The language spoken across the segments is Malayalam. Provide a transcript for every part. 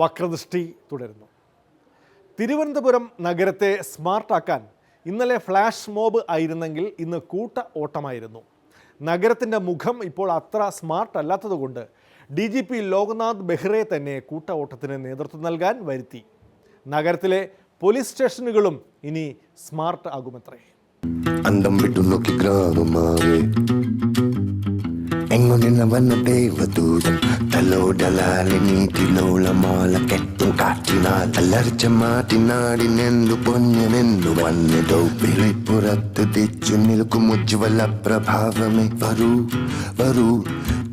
വക്രദൃഷ്ടി തുടരുന്നു. തിരുവനന്തപുരം നഗരത്തെ സ്മാർട്ടാക്കാൻ ഇന്നലെ ഫ്ലാഷ് മോബ് ആയിരുന്നെങ്കിൽ ഇന്ന് കൂട്ട ഓട്ടമായിരുന്നു. നഗരത്തിൻ്റെ മുഖം ഇപ്പോൾ അത്ര സ്മാർട്ട് അല്ലാത്തതുകൊണ്ട് DGP ലോക്നാഥ് ബെഹ്റയെ തന്നെ കൂട്ട ഓട്ടത്തിന് നേതൃത്വം നൽകാൻ വരുത്തി. നഗരത്തിലെ പോലീസ് സ്റ്റേഷനുകളും ഇനി സ്മാർട്ട് ആകുമത്രേ. అందం విటు నొక్కి గ్రామమావే ఎంగొనిన వన్న దేవదూతం తలోడలాలి నీటిలోల మాల కెట్టు కాటిన అల్లరిచ మాటినాడినెందు పుణ్యమెందు వన్నెదో పిలిపురత్తు తెచ్చు నిలుకు ముజ్వల ప్రభావమే వరు వరు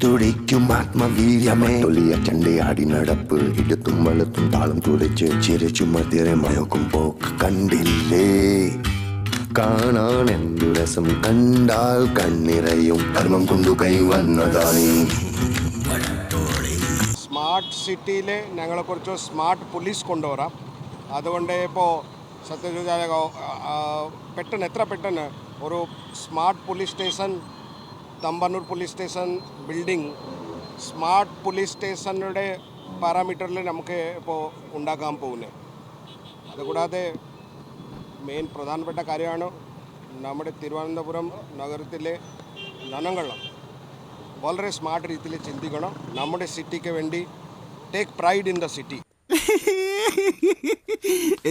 തുടിക്കും ആത്മവീര്യമേ തൊലിയ ചണ്ടയാടി നടപ്പ് ഇടത്തും വലത്തും താളം തുടിച്ച് ചിരിച്ചു മതിരെ മയക്കും പോക്ക് കണ്ടില്ലേ കാണാൻ എന്തു രസം കണ്ടാൽ കണ്ണിറയും കർമ്മം കൊണ്ടു കൈവന്നതാണീ. സ്മാർട്ട് സിറ്റിയിൽ ഞങ്ങളെക്കുറിച്ച് സ്മാർട്ട് പോലീസ് കൊണ്ടുവരാം. അതുകൊണ്ട് ഇപ്പോൾ പെട്ടെന്ന് എത്ര പെട്ടെന്ന് ഒരു smart police station Thampanoor police station building smart police സ്റ്റേഷനുടെ പാരാമീറ്ററിൽ നമുക്ക് ഇപ്പോൾ ഉണ്ടാക്കാൻ പോകുന്നത്. അതുകൂടാതെ മെയിൻ പ്രധാനപ്പെട്ട കാര്യമാണ് നമ്മുടെ തിരുവനന്തപുരം നഗരത്തിലെ ജനങ്ങളും വളരെ സ്മാർട്ട് രീതിയിൽ ചിന്തിക്കണം. നമ്മുടെ സിറ്റിക്ക് വേണ്ടി take pride in the city.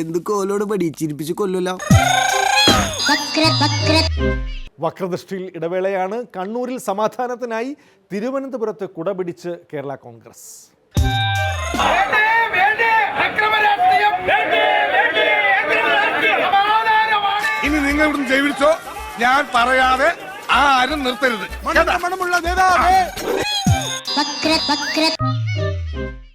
എന്ത് കോലോട് പഠിച്ചിരിപ്പിച്ച് കൊല്ലൂല. വക്രദൃഷ്ടിയിൽ ഇടവേളയാണ്. കണ്ണൂരിൽ സമാധാനത്തിനായി തിരുവനന്തപുരത്ത് കുടപിടിച്ച് കേരള കോൺഗ്രസ്. ഇനി നിങ്ങൾ ഇവിടുന്ന് ജയിച്ചോ, ഞാൻ പറയാതെ ആരും നിർത്തരുത്. മണമുള്ള നേതാവേ